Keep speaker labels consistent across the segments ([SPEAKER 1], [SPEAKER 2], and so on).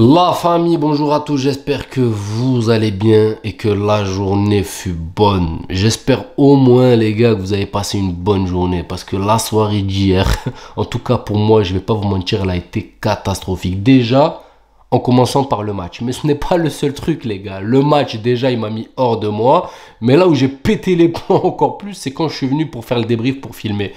[SPEAKER 1] La famille, bonjour à tous, j'espère que vous allez bien et que la journée fut bonne. J'espère au moins les gars que vous avez passé une bonne journée parce que la soirée d'hier, en tout cas pour moi, je vais pas vous mentir, elle a été catastrophique. Déjà, en commençant par le match, mais ce n'est pas le seul truc les gars. Le match déjà il m'a mis hors de moi, mais là où j'ai pété les plombs encore plus, c'est quand je suis venu pour faire le débrief, pour filmer.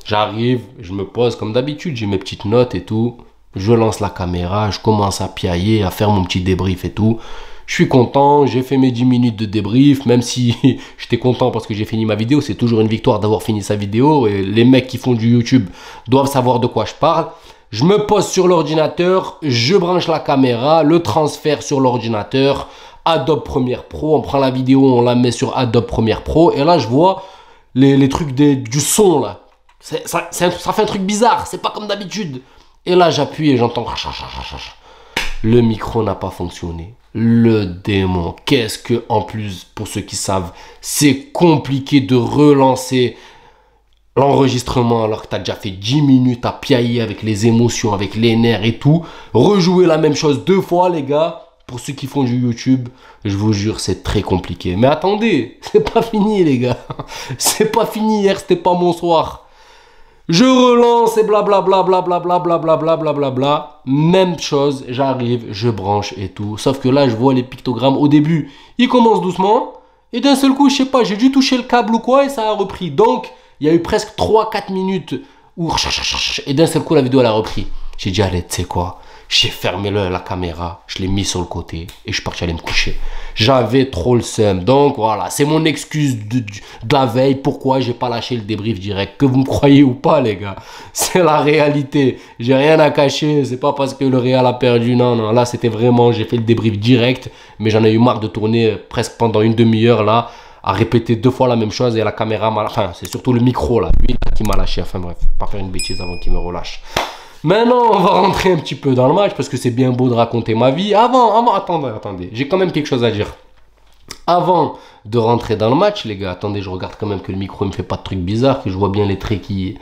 [SPEAKER 1] J'arrive, je me pose comme d'habitude, j'ai mes petites notes et tout. Je lance la caméra, je commence à piailler, à faire mon petit débrief et tout. Je suis content, j'ai fait mes 10 minutes de débrief, même si j'étais content parce que j'ai fini ma vidéo. C'est toujours une victoire d'avoir fini sa vidéo. Et les mecs qui font du YouTube doivent savoir de quoi je parle. Je me pose sur l'ordinateur, je branche la caméra, le transfert sur l'ordinateur, Adobe Premiere Pro. On prend la vidéo, on la met sur Adobe Premiere Pro. Et là, je vois les trucs du son là. Ça fait un truc bizarre, c'est pas comme d'habitude. Et là, j'appuie et j'entends... Le micro n'a pas fonctionné. Le démon. Qu'est-ce que, en plus, pour ceux qui savent, c'est compliqué de relancer l'enregistrement alors que tu as déjà fait 10 minutes à piailler avec les émotions, avec les nerfs et tout. Rejouer la même chose 2 fois, les gars. Pour ceux qui font du YouTube, je vous jure, c'est très compliqué. Mais attendez, c'est pas fini, les gars. C'est pas fini. Hier, c'était pas mon soir. Je relance et blablabla, blablabla, blablabla, blablabla. Même chose, j'arrive, je branche et tout. Sauf que là, je vois les pictogrammes. Au début, ils commencent doucement. Et d'un seul coup, je sais pas, j'ai dû toucher le câble ou quoi et ça a repris. Donc, il y a eu presque 3-4 minutes où... Et d'un seul coup, la vidéo, elle a repris. J'ai dit, allez, tu sais quoi? J'ai fermé la caméra, je l'ai mis sur le côté et je suis parti aller me coucher. J'avais trop le seum. Donc voilà, c'est mon excuse de la veille. Pourquoi j'ai pas lâché le débrief direct? Que vous me croyez ou pas, les gars. C'est la réalité. J'ai rien à cacher. C'est pas parce que le Real a perdu. Non, non. Là, c'était vraiment, j'ai fait le débrief direct. Mais j'en ai eu marre de tourner presque pendant une demi-heure là, à répéter 2 fois la même chose et la caméra m'a... Enfin, c'est surtout le micro là, lui là, qui m'a lâché. Enfin bref, je vais pas faire une bêtise avant qu'il me relâche. Maintenant, on va rentrer un petit peu dans le match parce que c'est bien beau de raconter ma vie. Attendez, j'ai quand même quelque chose à dire. Avant de rentrer dans le match, les gars, attendez, je regarde quand même que le micro ne me fait pas de trucs bizarres, que je vois bien les traits qui...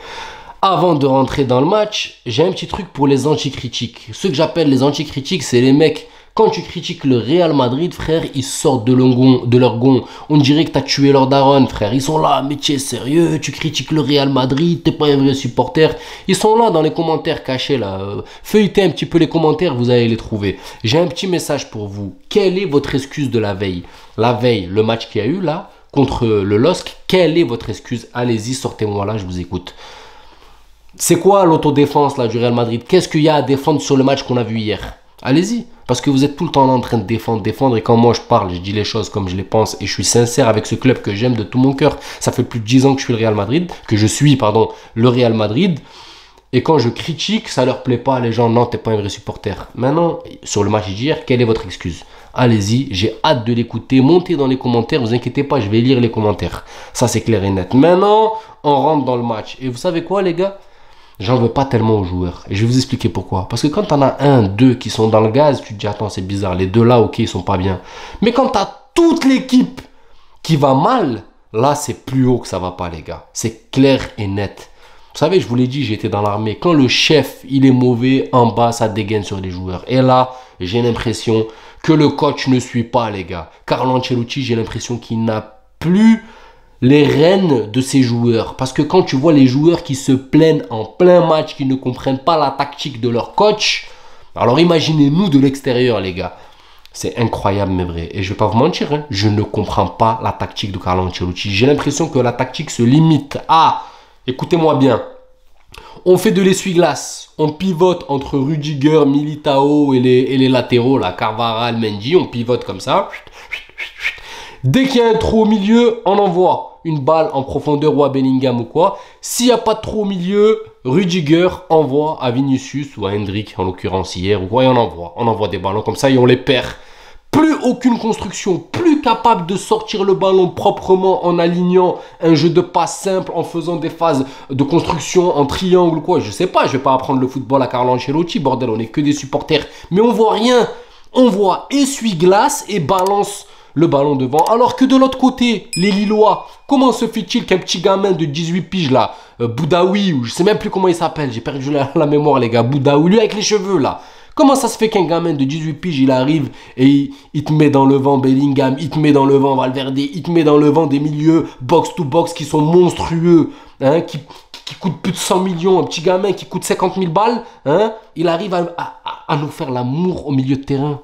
[SPEAKER 1] Avant de rentrer dans le match, j'ai un petit truc pour les anti-critiques. Ceux que j'appelle les anti-critiques, c'est les mecs... Quand tu critiques le Real Madrid, frère, ils sortent de leur gond. On dirait que tu as tué leur daronne, frère. Ils sont là, mais tu es sérieux, tu critiques le Real Madrid, t'es pas un vrai supporter. Ils sont là dans les commentaires cachés, là. Feuilletez un petit peu les commentaires, vous allez les trouver. J'ai un petit message pour vous. Quelle est votre excuse de la veille? La veille, le match qu'il y a eu là, contre le LOSC, quelle est votre excuse? Allez-y, sortez-moi là, je vous écoute. C'est quoi l'autodéfense là du Real Madrid? Qu'est-ce qu'il y a à défendre sur le match qu'on a vu hier? Allez-y, parce que vous êtes tout le temps là en train de défendre, et quand moi je parle, je dis les choses comme je les pense, et je suis sincère avec ce club que j'aime de tout mon cœur. Ça fait plus de 10 ans que je suis le Real Madrid, le Real Madrid, et quand je critique, ça leur plaît pas, les gens, non, t'es pas un vrai supporter. Maintenant, sur le match d'hier, quelle est votre excuse? Allez-y, j'ai hâte de l'écouter, montez dans les commentaires, vous inquiétez pas, je vais lire les commentaires. Ça c'est clair et net. Maintenant, on rentre dans le match, et vous savez quoi les gars? J'en veux pas tellement aux joueurs. Et je vais vous expliquer pourquoi. Parce que quand t'en as 1, 2 qui sont dans le gaz, tu te dis, attends, c'est bizarre. Les 2 là, ok, ils sont pas bien. Mais quand t'as toute l'équipe qui va mal, là, c'est plus haut que ça va pas, les gars. C'est clair et net. Vous savez, je vous l'ai dit, j'étais dans l'armée. Quand le chef, il est mauvais, en bas, ça dégaine sur les joueurs. Et là, j'ai l'impression que le coach ne suit pas, les gars. Carlo Ancelotti, j'ai l'impression qu'il n'a plus... les rênes de ces joueurs. Parce que quand tu vois les joueurs qui se plaignent en plein match, qui ne comprennent pas la tactique de leur coach, alors imaginez-nous de l'extérieur, les gars. C'est incroyable, mais vrai. Et je ne vais pas vous mentir, hein, je ne comprends pas la tactique de Carlo Ancelotti. J'ai l'impression que la tactique se limite à, écoutez-moi bien, on fait de l'essuie-glace, on pivote entre Rudiger, Militao et les latéraux, là, Carvajal, Mendy, on pivote comme ça. Dès qu'il y a un trou au milieu, on envoie une balle en profondeur ou à Bellingham ou quoi. S'il n'y a pas de trou au milieu, Rudiger envoie à Vinicius ou à Hendrick, en l'occurrence hier, ou quoi, et on envoie des ballons comme ça et on les perd. Plus aucune construction, plus capable de sortir le ballon proprement en alignant un jeu de passe simple, en faisant des phases de construction en triangle ou quoi. Je sais pas, je vais pas apprendre le football à Carlo Ancelotti, bordel, on n'est que des supporters. Mais on voit rien. On voit essuie-glace et balance le ballon devant. Alors que de l'autre côté, les Lillois, comment se fait-il qu'un petit gamin de 18 piges là, Boudaoui, ou je sais même plus comment il s'appelle, j'ai perdu la mémoire les gars, Boudaoui, lui avec les cheveux là, Comment ça se fait qu'un gamin de 18 piges, il arrive et il te met dans le vent Bellingham, il te met dans le vent Valverde, il te met dans le vent des milieux box-to-box qui sont monstrueux, hein, qui coûtent plus de 100 millions, un petit gamin qui coûte 50 000 balles, hein, il arrive à nous faire l'amour au milieu de terrain.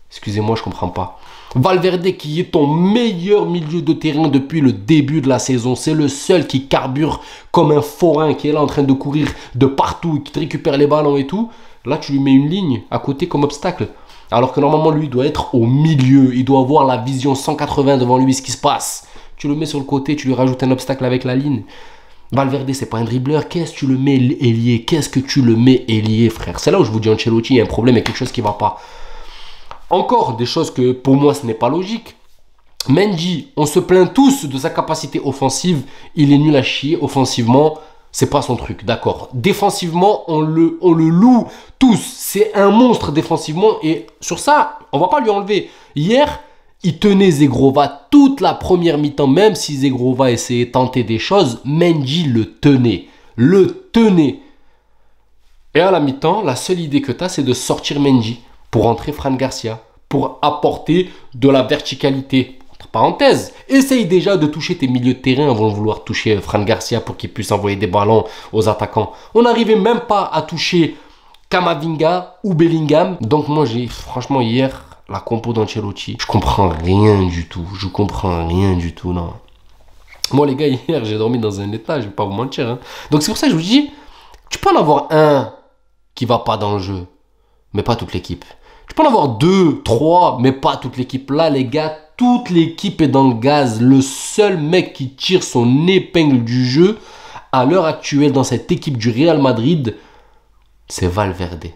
[SPEAKER 1] Excusez-moi, je comprends pas. Valverde qui est ton meilleur milieu de terrain depuis le début de la saison. C'est le seul qui carbure comme un forain, qui est là en train de courir de partout, qui te récupère les ballons et tout. Là, tu lui mets une ligne à côté comme obstacle. Alors que normalement, lui, il doit être au milieu. Il doit avoir la vision 180 devant lui, ce qui se passe. Tu le mets sur le côté, tu lui rajoutes un obstacle avec la ligne. Valverde, c'est pas un dribbleur. Qu'est-ce que tu le mets ailier? Qu'est-ce que tu le mets ailier, frère? C'est là où je vous dis, Ancelotti, il y a un problème, il y a quelque chose qui va pas. Encore des choses que pour moi ce n'est pas logique. Mendy, on se plaint tous de sa capacité offensive. Il est nul à chier offensivement. C'est pas son truc, d'accord. Défensivement, on le loue tous. C'est un monstre défensivement et sur ça, on va pas lui enlever. Hier, il tenait Zegrova toute la première mi-temps, même si Zegrova essayait de tenter des choses, Mendy le tenait. Le tenait. Et à la mi-temps, la seule idée que tu as, c'est de sortir Mendy pour entrer Fran Garcia, pour apporter de la verticalité. Entre parenthèses, essaye déjà de toucher tes milieux de terrain avant de vouloir toucher Fran Garcia pour qu'il puisse envoyer des ballons aux attaquants. On n'arrivait même pas à toucher Camavinga ou Bellingham. Donc moi, franchement, hier, la compo d'Ancelotti, je comprends rien du tout. Je comprends rien du tout, non. Moi, les gars, hier, j'ai dormi dans un état, je vais pas vous mentir. Hein. Donc c'est pour ça que je vous dis, tu peux en avoir un qui va pas dans le jeu, mais pas toute l'équipe. Tu peux en avoir 2, 3, mais pas toute l'équipe. Là, les gars, toute l'équipe est dans le gaz. Le seul mec qui tire son épingle du jeu à l'heure actuelle dans cette équipe du Real Madrid, c'est Valverde.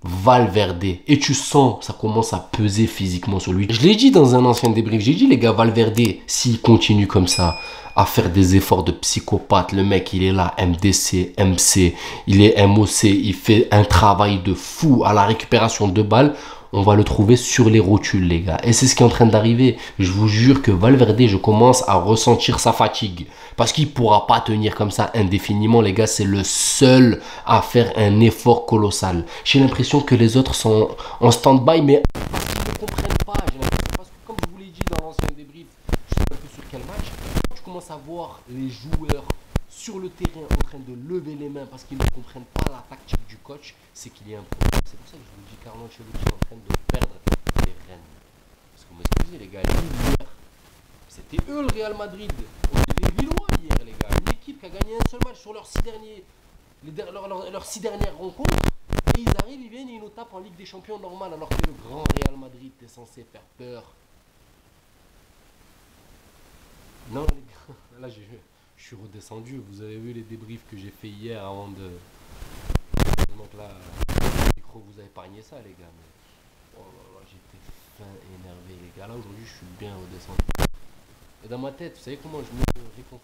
[SPEAKER 1] Valverde. Et tu sens, ça commence à peser physiquement sur lui. Je l'ai dit dans un ancien débrief, j'ai dit les gars, Valverde, s'il continue comme ça, à faire des efforts de psychopathe, le mec il est là, MDC, MC, il est MOC, il fait un travail de fou à la récupération de balles, on va le trouver sur les rotules les gars. Et c'est ce qui est en train d'arriver. Je vous jure que Valverde, je commence à ressentir sa fatigue. Parce qu'il ne pourra pas tenir comme ça indéfiniment les gars. C'est le seul à faire un effort colossal. J'ai l'impression que les autres sont en stand-by mais ils ne comprennent pas. J'ai l'impression parce que comme je vous l'ai dit dans l'ancien débrief, je sais pas plus sur quel match, tu commences à voir les joueurs sur le terrain en train de lever les mains parce qu'ils ne comprennent pas la tactique du coach, c'est qu'il y a un problème. C'est pour ça que je vous dis Carlo Ancelotti est en train de perdre les rênes. Parce que vous m'excusez les gars, hier, c'était eux le Real Madrid. On était les Villois hier les gars. Une équipe qui a gagné un seul match sur leurs 6 derniers, leurs 6 dernières rencontres. Et ils arrivent, ils viennent et ils nous tapent en Ligue des Champions normale alors que le grand Real Madrid est censé faire peur. Non les gars, là je suis redescendu. Vous avez vu les débriefs que j'ai fait hier avant de... Donc là, le micro vous a épargné ça les gars. Mais... Oh là là, j'étais fin énervé les gars. Là aujourd'hui je suis bien redescendu. Et dans ma tête, vous savez comment je me réconforte?